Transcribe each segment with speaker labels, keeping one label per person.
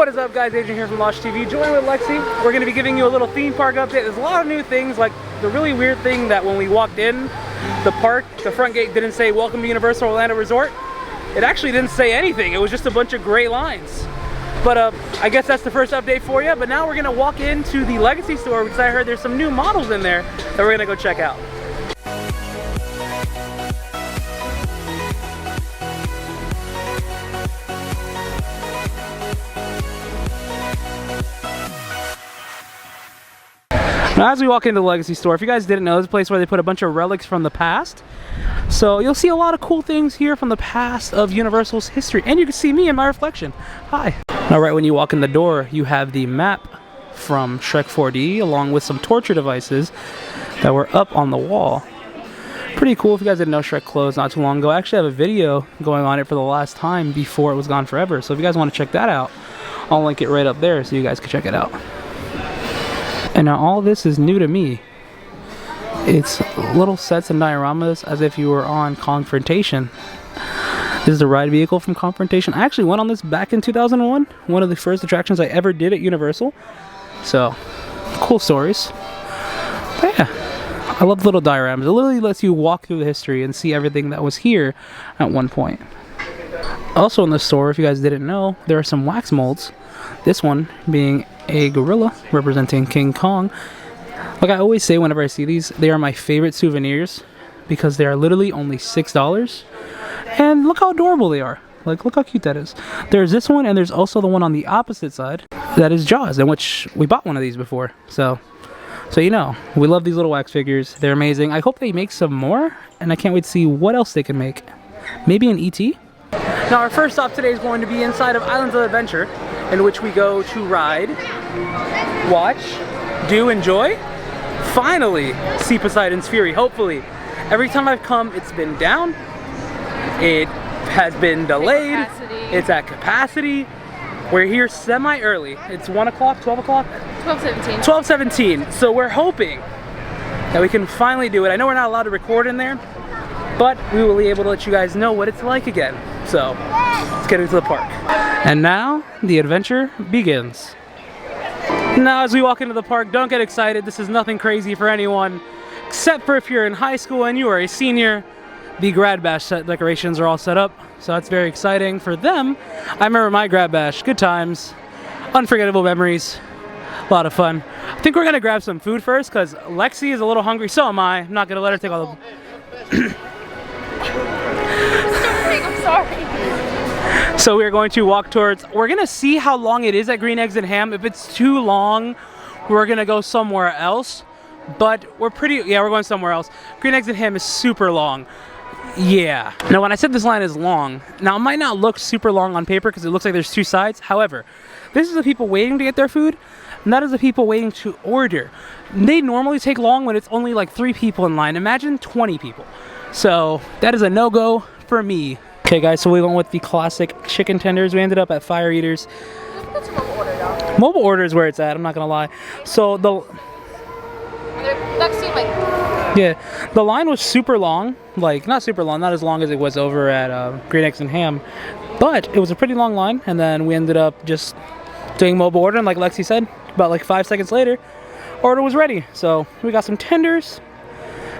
Speaker 1: What is up, guys? Adrian here from Losh TV. Join with Lexi. We're going to be giving you a little theme park update. There's a lot of new things, like the really weird thing that when we walked in the park, the front gate didn't say "Welcome to Universal Orlando Resort." It actually didn't say anything. It was just a bunch of gray lines. But I guess that's the first update for you. But now we're going to walk into the Legacy store because I heard there's some new models in there that we're going to go check out. Now, as we walk into the Legacy store, if you guys didn't know, it's a place where they put a bunch of relics from the past. So you'll see a lot of cool things here from the past of Universal's history. And you can see me in my reflection. Hi. Now, right when you walk in the door, you have the map from Shrek 4D, along with some torture devices that were up on the wall. Pretty cool. If you guys didn't know, Shrek closed not too long ago. I actually have a video going on it for the last time before it was gone forever. So if you guys want to check that out, I'll link it right up there so you guys can check it out. And now all this is new to me. It's little sets and dioramas as if you were on Kongfrontation. This is the ride vehicle from Kongfrontation. I actually went on this back in 2001. One of the first attractions I ever did at Universal. So, cool stories. But yeah, I love the little dioramas. It literally lets you walk through the history and see everything that was here at one point. Also in the store, if you guys didn't know, there are some wax molds. This one being a gorilla representing King Kong. Like I always say whenever I see these, they are my favorite souvenirs because they are literally only $6. And look how adorable they are. Like, look how cute that is. There's this one, and there's also the one on the opposite side that is Jaws, in which we bought one of these before. So you know, we love these little wax figures. They're amazing. I hope they make some more, and I can't wait to see what else they can make. Maybe an ET? Now our first stop today is going to be inside of Islands of Adventure, in which we go to ride, watch, do, enjoy, finally see Poseidon's Fury, hopefully. Every time I've come, it's been down, it has been delayed, it's at capacity. We're here semi-early. It's 1 o'clock, 12 o'clock? 12:17. 12:17, so we're hoping that we can finally do it. I know we're not allowed to record in there, but we will be able to let you guys know what it's like again. So, let's get into the park. And now, the adventure begins. Now, as we walk into the park, don't get excited. This is nothing crazy for anyone, except for if you're in high school and you are a senior. The grad bash decorations are all set up, so that's very exciting for them. I remember my grad bash. Good times. Unforgettable memories. A lot of fun. I think we're going to grab some food first, because Lexi is a little hungry. So am I. I'm not going to let her take all the... I'm sorry. So we're going to walk towards, we're going to see how long it is at Green Eggs and Ham. If it's too long, we're going to go somewhere else. But we're going somewhere else. Green Eggs and Ham is super long. Yeah. Now when I said this line is long, now it might not look super long on paper because it looks like there's two sides. However, this is the people waiting to get their food, and that is the people waiting to order. They normally take long when it's only like 3 people in line. Imagine 20 people. So that is a no-go for me. Okay guys, so we went with the classic chicken tenders. We ended up at Fire Eaters.
Speaker 2: That's a mobile order though.
Speaker 1: Mobile order is where it's at, I'm not gonna lie. So the line was super long. Like, not super long, not as long as it was over at Green Eggs and Ham. But it was a pretty long line, and then we ended up just doing mobile order, and like Lexi said, about like 5 seconds later, order was ready. So we got some tenders,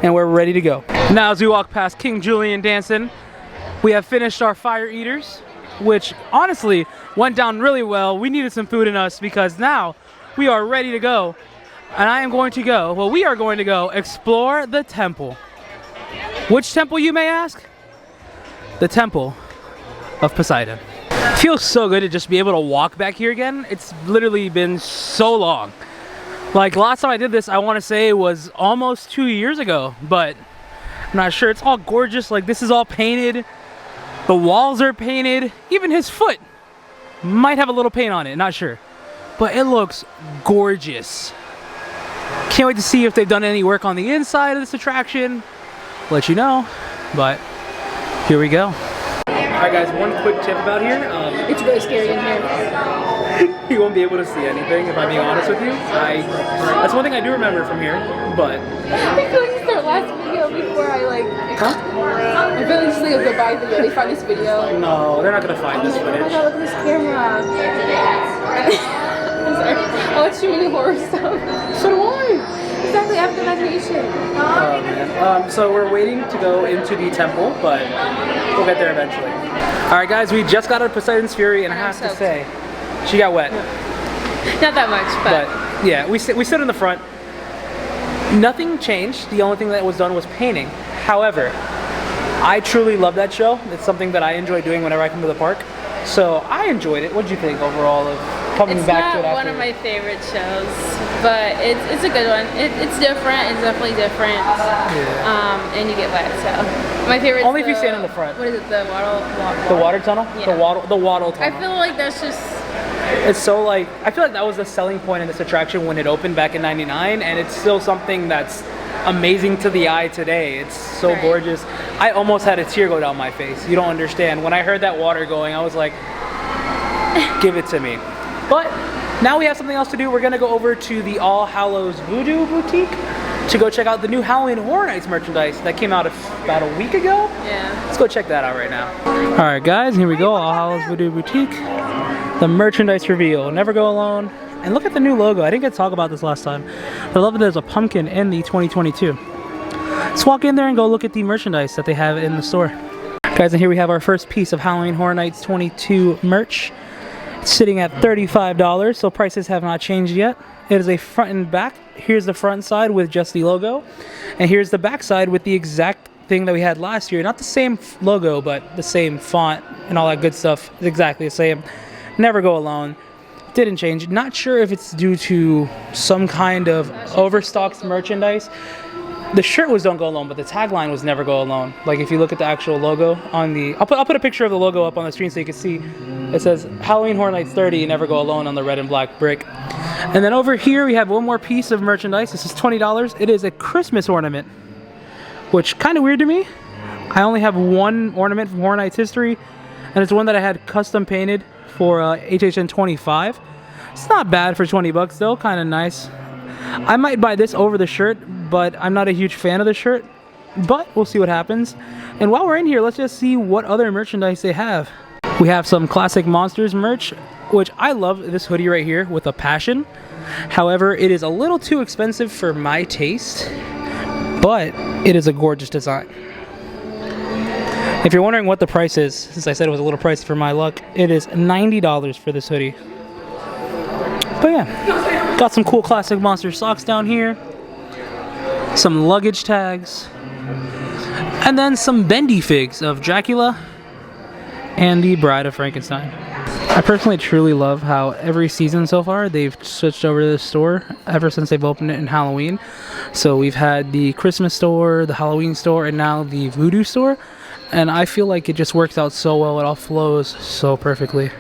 Speaker 1: and we're ready to go. Now as we walk past King Julian dancing, we have finished our Fire Eaters, which honestly went down really well. We needed some food in us because now we are ready to go. And we are going to go explore the temple. Which temple, you may ask? The Temple of Poseidon. It feels so good to just be able to walk back here again. It's literally been so long. Like last time I did this, I want to say it was almost 2 years ago, but I'm not sure. It's all gorgeous. Like, this is all painted. The walls are painted. Even his foot might have a little paint on it, not sure. But it looks gorgeous. Can't wait to see if they've done any work on the inside of this attraction. Let you know, but here we go. Alright guys, one quick tip about here.
Speaker 2: It's really scary in here.
Speaker 1: You won't be able to see anything, if I'm being honest with you. That's one thing I do remember from here, but...
Speaker 2: I feel like it's our last video before I like... Huh? I feel like it's like a goodbye video. They find this video.
Speaker 1: No, they're not going to find this footage.
Speaker 2: Oh my god, look at this camera. watch too many horror stuff.
Speaker 1: So do I.
Speaker 2: Exactly, I have the imagination.
Speaker 1: Oh man. So we're waiting to go into the temple, but we'll get there eventually. All right, guys, we just got out of Poseidon's Fury, and I have to say, she got wet.
Speaker 2: Not that much, but
Speaker 1: yeah, we stood in the front. Nothing changed. The only thing that was done was painting. However, I truly love that show. It's something that I enjoy doing whenever I come to the park. So I enjoyed it. What did you think overall of coming back to it?
Speaker 2: It's not one of my favorite shows, but it's a good one. It's different. It's definitely different. Yeah. And you get wet. So my favorite.
Speaker 1: Only if you stand in the front.
Speaker 2: What is it? The
Speaker 1: The water tunnel.
Speaker 2: Yeah.
Speaker 1: The waddle tunnel.
Speaker 2: I feel like that's just.
Speaker 1: It's so like, I feel like that was the selling point in this attraction when it opened back in '99, and it's still something that's amazing to the eye today. It's so gorgeous. I almost had a tear go down my face. You don't understand. When I heard that water going, I was like, give it to me. But now we have something else to do. We're gonna go over to the All Hallows Voodoo boutique to go check out the new Halloween Horror Nights merchandise that came out about a week ago.
Speaker 2: Yeah.
Speaker 1: Let's go check that out right now. All right, guys, here we go. All Hallows Voodoo boutique. The merchandise reveal. Never go alone. And look at the new logo. I didn't get to talk about this last time, but I love that there's a pumpkin in the 2022. Let's walk in there and go look at the merchandise that they have in the store. Guys, and here we have our first piece of Halloween Horror Nights 22 merch. It's sitting at $35, so prices have not changed yet. It is a front and back. Here's the front side with just the logo, and here's the back side with the exact thing that we had last year. Not the same logo, but the same font and all that good stuff. It's exactly the same. Never go alone. Didn't change. Not sure if it's due to some kind of overstocked merchandise. The shirt was "Don't Go Alone," but the tagline was "Never Go Alone." Like if you look at the actual logo on the, I'll put a picture of the logo up on the screen so you can see. It says Halloween Horror Nights 30, Never Go Alone on the red and black brick. And then over here we have one more piece of merchandise. This is $20. It is a Christmas ornament, which kind of weird to me. I only have one ornament from Horror Nights history, and it's one that I had custom painted for HHN 25. It's not bad for 20 bucks though, kind of nice. I might buy this over the shirt, but I'm not a huge fan of the shirt, but we'll see what happens. And while we're in here, let's just see what other merchandise they have. We have some classic Monsters merch, which I love this hoodie right here with a passion. However, it is a little too expensive for my taste, but it is a gorgeous design. If you're wondering what the price is, since I said it was a little pricey for my luck, it is $90 for this hoodie. But yeah, got some cool classic Monster socks down here, some luggage tags, and then some bendy figs of Dracula and the Bride of Frankenstein. I personally truly love how every season so far they've switched over to this store ever since they've opened it in Halloween. So we've had the Christmas store, the Halloween store, and now the Voodoo store. And I feel like it just works out so well. It all flows so perfectly.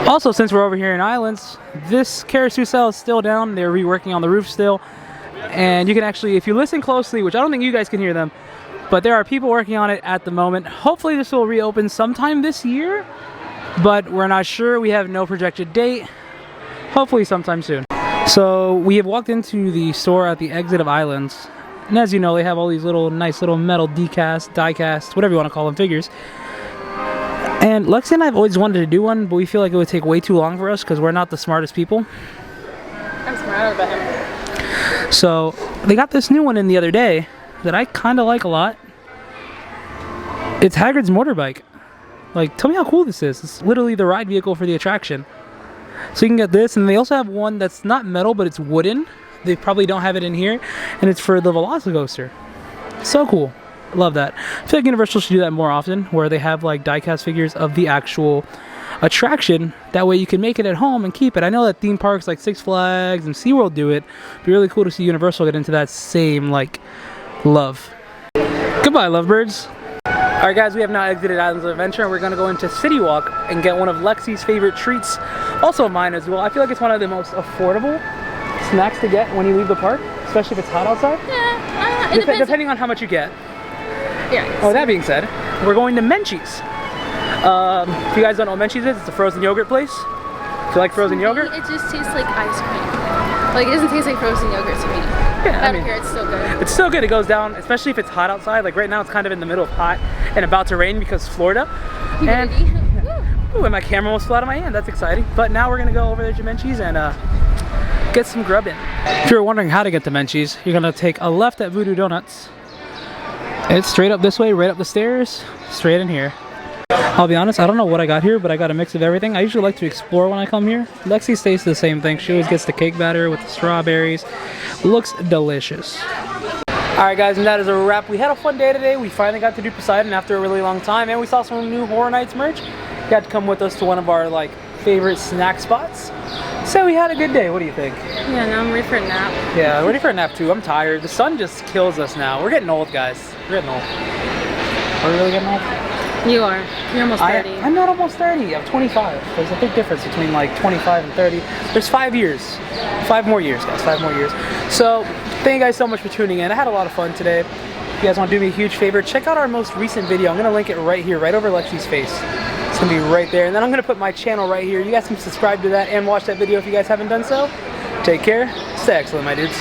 Speaker 1: Also, since we're over here in Islands, this Caro Suess is still down. They're reworking on the roof still. And you can actually, if you listen closely, which I don't think you guys can hear them, but there are people working on it at the moment. Hopefully this will reopen sometime this year, but we're not sure. We have no projected date. Hopefully sometime soon. So we have walked into the store at the exit of Islands. And as you know, they have all these little nice little metal die-cast, whatever you want to call them, figures. And Lexi and I have always wanted to do one, but we feel like it would take way too long for us because we're not the smartest people.
Speaker 2: I'm smarter than him.
Speaker 1: So they got this new one in the other day that I kind of like a lot. It's Hagrid's motorbike. Like, tell me how cool this is. It's literally the ride vehicle for the attraction. So you can get this, and they also have one that's not metal, but it's wooden. They probably don't have it in here, and it's for the Velocicoaster. So cool. Love that. I feel like Universal should do that more often, where they have like die-cast figures of the actual attraction. That way you can make it at home and keep it. I know that theme parks like Six Flags and SeaWorld do it. It'd be really cool to see Universal get into that same like love. Goodbye, lovebirds. Alright guys, we have now exited Islands of Adventure and we're going to go into City Walk and get one of Lexi's favorite treats. Also mine as well. I feel like it's one of the most affordable snacks to get when you leave the park, especially if it's hot outside. Yeah, depending on how much you get. Yeah. Oh, that being said, we're going to Menchie's. If you guys don't know what Menchie's is, it's a frozen yogurt place. Do you like frozen yogurt?
Speaker 2: It just tastes like ice cream. Like, it doesn't taste like frozen yogurt to me.
Speaker 1: Yeah,
Speaker 2: I don't care, it's still good.
Speaker 1: It's still good. It goes down, especially if it's hot outside. Like right now, it's kind of in the middle of hot and about to rain because Florida.
Speaker 2: Humidity.
Speaker 1: Ooh, and my camera almost fell out of my hand. That's exciting. But now we're gonna go over there to Menchie's and get some grub in. If you're wondering how to get to Menchie's, you're gonna take a left at Voodoo Donuts. It's straight up this way, right up the stairs, straight in here. I'll be honest, I don't know what I got here, but I got a mix of everything. I usually like to explore when I come here. Lexi stays the same thing. She always gets the cake batter with the strawberries. Looks delicious. Alright guys, and that is a wrap. We had a fun day today. We finally got to do Poseidon after a really long time, and we saw some new Horror Nights merch. You had to come with us to one of our like favorite snack spots. So we had a good day. What do you think?
Speaker 2: Yeah, now I'm ready for a nap.
Speaker 1: Yeah, ready for a nap too. I'm tired. The sun just kills us now. We're getting old, guys. We're getting old. Are we really getting old?
Speaker 2: You are. You're almost 30.
Speaker 1: I'm not almost 30. I'm 25. There's a big difference between like 25 and 30. There's 5 years. 5 more years, guys. 5 more years. So, thank you guys so much for tuning in. I had a lot of fun today. If you guys want to do me a huge favor, check out our most recent video. I'm going to link it right here, right over Lexi's face. It's going to be right there. And then I'm going to put my channel right here. You guys can subscribe to that and watch that video if you guys haven't done so. Take care. Stay excellent, my dudes.